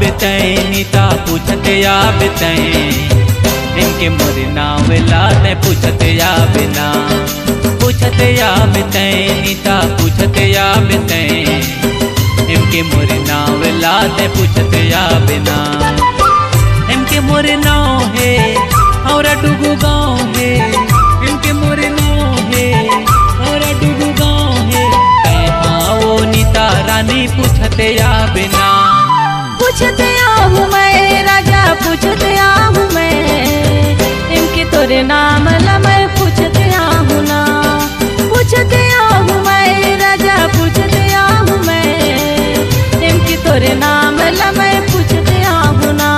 नीता पूछते आवे इनके मोरे नाव लाते पूछते आवे ना पूछते आवे नीता पूछते आवे इनके मोरे नाव लाते पूछते आवे ना इनके मोरे नाव है और डुगु गाँव है इनके मोरे नाव है और डुगु गाँव है कहाँ वो नीता रानी पूछते आवे ना पूछते आहूँ मैं राजा पूछते आहूँ मैं इनके तोरे नाम ला मैं पूछते आहूँ ना पूछते आहूँ मैं राजा पूछते आहूँ मैं इनके तोरे नाम ला मैं पूछते आहूँ ना।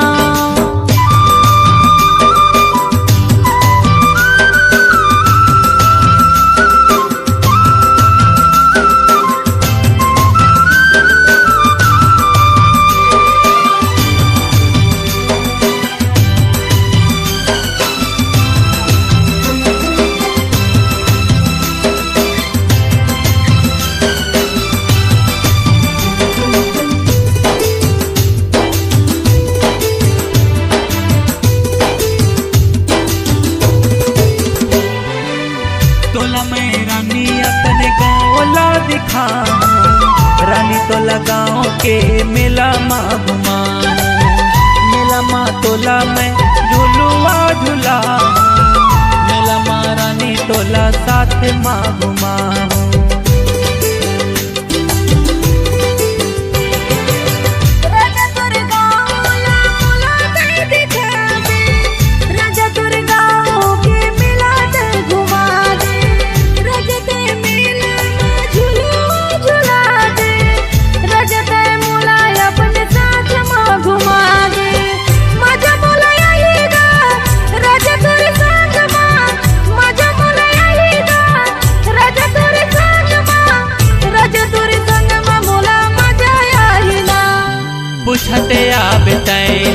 रानी तोला गाँव के मेला माँ घुमा मेला माँ तोला मैं झूलुआ झूला मेला माँ रानी तोला साथ माँ घुमा पूछते आवे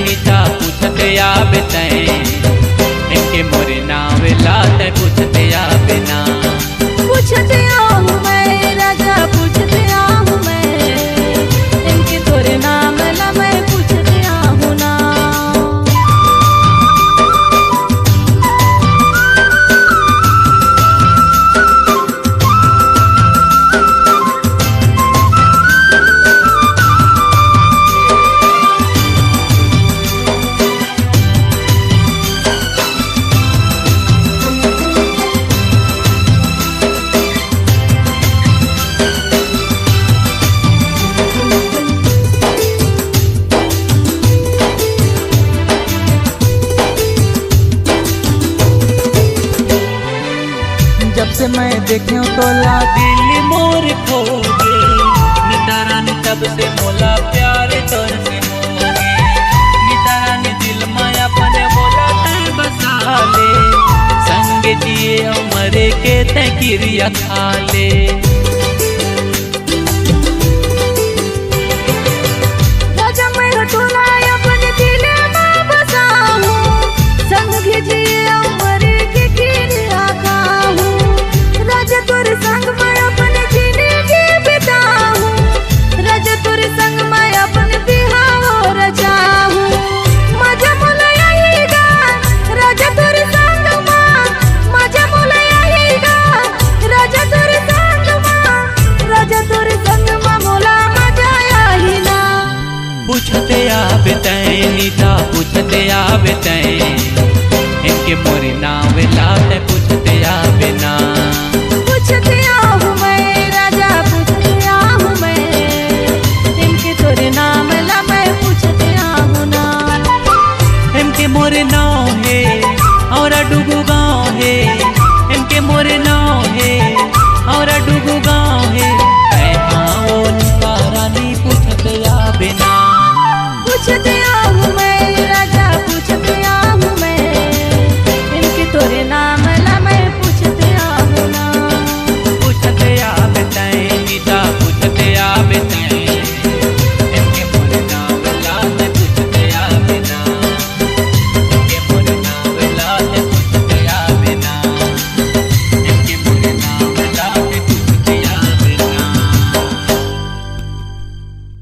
नीता पूछते आवे इनके मोरे नाव लाते पूछते आवे ना पूछते आहूँ मैं राजा पूछते आहूँ मैं इनके तोरे नाम ला मैं पूछते आहूँ ना। जब से मैं देखूं तो ला दिल मोर खो गे नीता रानी तब से मोला प्यार तोर से मोगे नीता रानी दिल माया अपने मोला तय बसा ले संग जिए मरे के तय क्रिया खा ले राजा मैं टोला अपने दिल में बसाऊं संग जिए मरे के क्रिया खाऊं राजा तोरे संग मैं अपने जिंदगी बिताऊं राजा तोरे संग मैं अपने बिहाव रचाऊं मजा मोला आएगा राजा तोरे संग मजा मोला आएगा राजा तोरे संग मोला मजा आई ना। पूछते आवे नीता पूछते आवे इनके मोरे नाव लाते